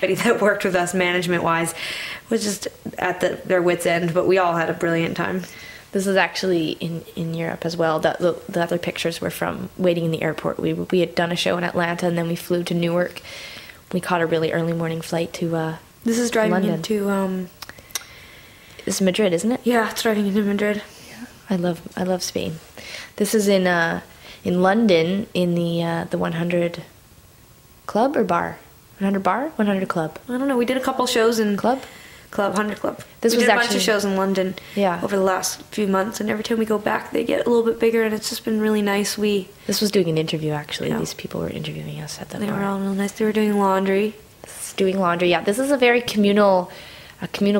that worked with us management-wise was just at their wits' end, but we all had a brilliant time. This is actually in Europe as well. The other pictures were from waiting in the airport. We had done a show in Atlanta, and then we flew to Newark. We caught a really early morning flight to This is driving London. into... It's Madrid, isn't it? Yeah, it's driving into Madrid. Yeah, I love Spain. This is in London in the 100 club or bar? 100 bar? 100 club. I don't know. We did a couple shows in... Club? 100 Club. This we was did a actually bunch of shows in London over the last few months, and every time we go back, they get a little bit bigger, and it's just been really nice. This was doing an interview, actually. Yeah. These people were interviewing us at the bar. They were all real nice. They were doing laundry. Doing laundry, yeah. This is a very communal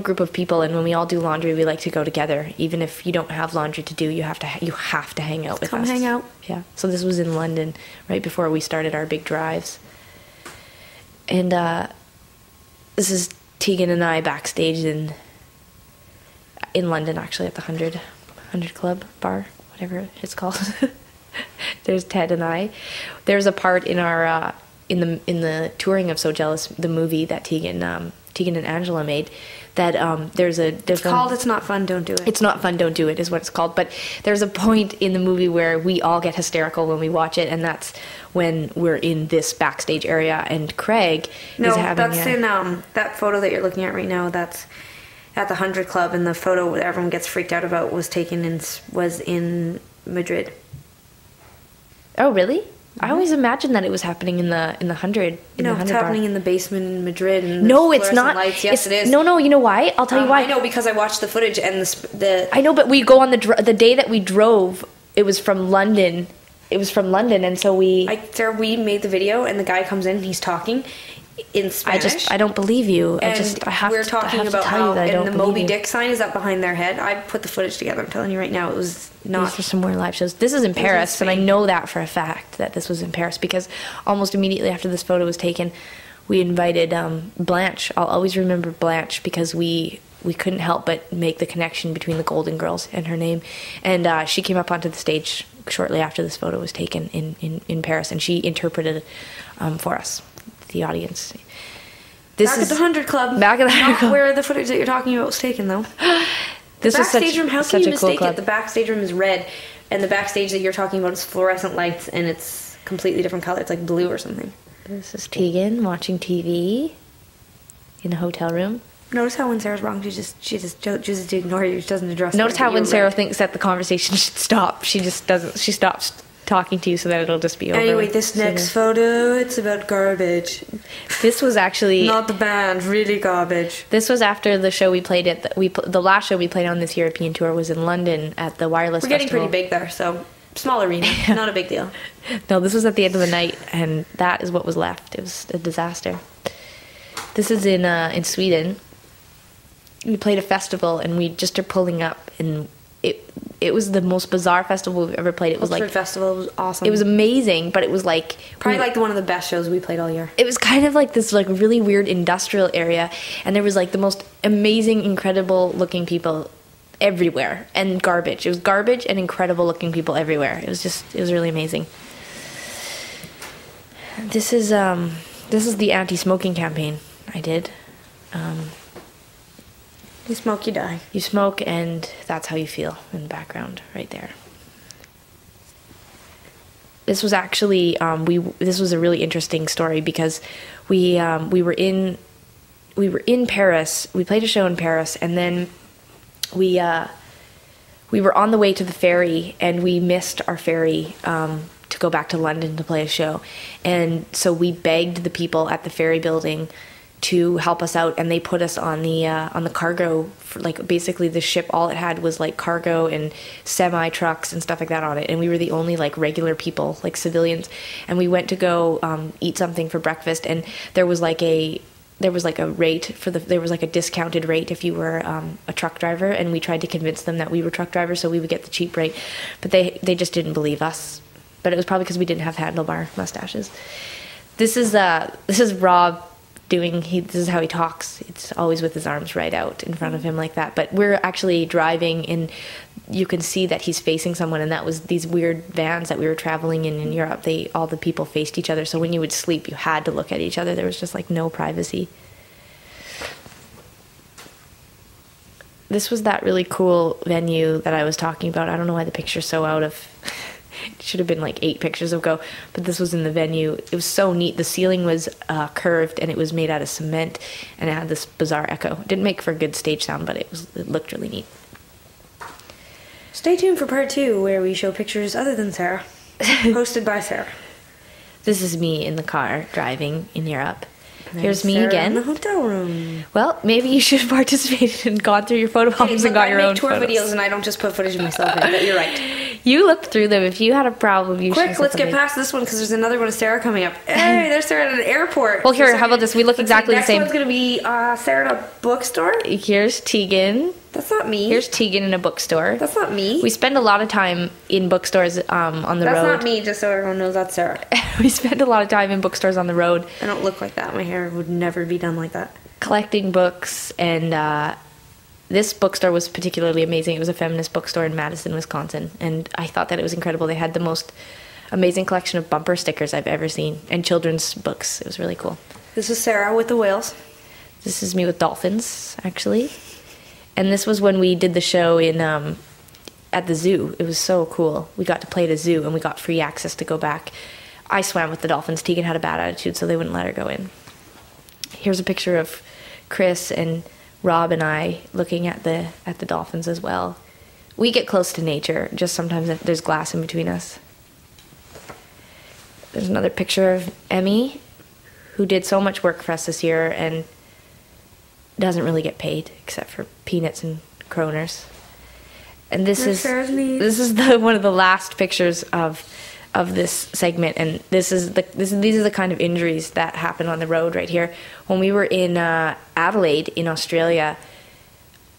group of people, and when we all do laundry, we like to go together. Even if you don't have laundry to do, you have to hang out with us. Come hang out. Yeah. So this was in London right before we started our big drives, and this is Tegan and I backstage in London, actually, at the 100 Club bar, whatever it's called. There's Ted and I. There's a part in our in the touring of So Jealous, the movie that Tegan and Angela made, that it's called It's Not Fun, Don't Do It. It's Not Fun, Don't Do It is what it's called. But there's a point in the movie where we all get hysterical when we watch it, and that's when we're in this backstage area, and Craig is having... No, that's in that photo that you're looking at right now. That's at the 100 Club, and the photo that everyone gets freaked out about was in Madrid. Oh, really? Mm-hmm. I always imagined that it was happening in the 100. No, it's happening in the basement in Madrid. And no, it's not. Lights. Yes, it is. No. You know why? I'll tell you why. I know, because I watched the footage and the. I know, but we go on the day that we drove. It was from London. And so we. We made the video, and the guy comes in, and he's talking in Spanish. I don't believe you. We're talking about how and the Moby Dick sign is up behind their head. I put the footage together. I'm telling you right now, it was not. These are some more live shows. This is in Paris, and I know that for a fact that this was in Paris, because almost immediately after this photo was taken, we invited Blanche. I'll always remember Blanche, because we couldn't help but make the connection between the Golden Girls and her name, and she came up onto the stage shortly after this photo was taken in Paris, and she interpreted for us, the audience. Back at the 100 Club. Back at the 100 Club. Where the footage that you're talking about was taken, though. This is backstage room, how can you mistake cool it? The backstage room is red, and the backstage that you're talking about is fluorescent lights, and it's completely different color. It's like blue or something. This is Tegan watching TV in a hotel room. Notice how when Sarah's wrong, she just chooses to ignore you. She doesn't address. Notice how when Sarah thinks that the conversation should stop, she just doesn't. She stops talking to you so that it'll just be over. Anyway, this next photo, it's about garbage. This was actually not the band, really garbage. This was after the show we played at the last show we played on this European tour was in London at the Wireless We're getting Festival. pretty big there, so small arena, not a big deal. No, this was at the end of the night, and that is what was left. It was a disaster. This is in Sweden. We played a festival, and we just are pulling up, and it was the most bizarre festival we've ever played. It was Oxford Festival was awesome. It was amazing, but it was like probably like one of the best shows we played all year. It was kind of like this like really weird industrial area, and there was like the most amazing, incredible looking people everywhere, and garbage. It was garbage and incredible looking people everywhere. It was really amazing. This is the anti-smoking campaign I did. You smoke, you die. You smoke, and that's how you feel in the background, right there. This was actually this was a really interesting story, because we were in Paris. We played a show in Paris, and then we were on the way to the ferry, and we missed our ferry to go back to London to play a show, and so we begged the people at the ferry building to help us out, and they put us on the cargo. For, like, basically the ship, all it had was like cargo and semi trucks and stuff like that on it, and we were the only like regular people, like civilians, and we went to go eat something for breakfast, and there was like a rate there was like a discounted rate if you were a truck driver, and we tried to convince them that we were truck drivers so we would get the cheap rate, but they just didn't believe us. But it was probably because we didn't have handlebar mustaches. This is Rob. This is how he talks. It's always with his arms right out in front of him like that. But we're actually driving, and you can see that he's facing someone, and that was these weird vans that we were traveling in Europe. All the people faced each other, so when you would sleep, you had to look at each other. There was just like no privacy. This was that really cool venue that I was talking about. I don't know why the picture's so out of... It should have been like 8 pictures ago, but this was in the venue. It was so neat. The ceiling was curved, and it was made out of cement, and it had this bizarre echo. It didn't make for a good stage sound, but it looked really neat. Stay tuned for part 2, where we show pictures other than Sarah, posted by Sarah. This is me in the car driving in Europe. Here's me Sarah again. in the hotel room. Well, maybe you should have participated and gone through your photo albums and got your own tour photos. videos, and I don't just put footage of myself in. But you're right. You looked through them. If you had a problem, you should. Quick, let's get past this one because there's another one of Sarah coming up. Hey, there's Sarah at an airport. Well, here, how about this? We look exactly the same. Next one's gonna be Sarah at a bookstore. Here's Tegan. That's not me. Here's Tegan in a bookstore. That's not me. We spend a lot of time in bookstores on the road. That's not me, just so everyone knows that's Sarah. We spend a lot of time in bookstores on the road. I don't look like that. My hair would never be done like that. Collecting books, and this bookstore was particularly amazing. It was a feminist bookstore in Madison, Wisconsin, and I thought that it was incredible. They had the most amazing collection of bumper stickers I've ever seen, and children's books. It was really cool. This is Sarah with the whales. This is me with dolphins, actually. And this was when we did the show in at the zoo. It was so cool. We got to play at a zoo, and we got free access to go back. I swam with the dolphins. Tegan had a bad attitude, so they wouldn't let her go in. Here's a picture of Chris and Rob and I looking at the dolphins as well. We get close to nature. Just sometimes there's glass in between us. There's another picture of Emmy, who did so much work for us this year and doesn't really get paid except for peanuts and kroners. And this is one of the last pictures of this segment, and these are the kind of injuries that happen on the road right here. When we were in Adelaide in Australia,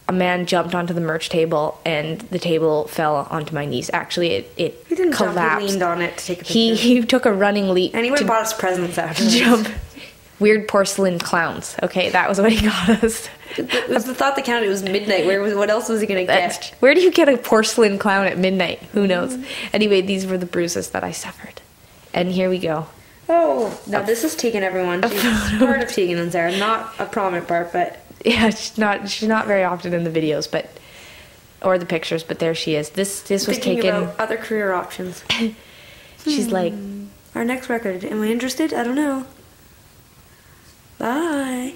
a man jumped onto the merch table and the table fell onto my knees. Actually, it he didn't collapsed. Jump, he leaned on it to take a picture. He took a running leap. And he went and bought us presents after jump. Weird porcelain clowns. Okay, that was what he got us. It was the thought that counted. It was midnight. What else was he going to get? Where do you get a porcelain clown at midnight? Who knows? Anyway, these were the bruises that I suffered. And here we go. Oh, now this is Tegan, everyone. She's part of Tegan and Sarah. Not a prominent part, but... Yeah, she's not very often in the videos, or the pictures, but there she is. This was taken... about other career options. She's like... Our next record. Am I interested? I don't know. Bye.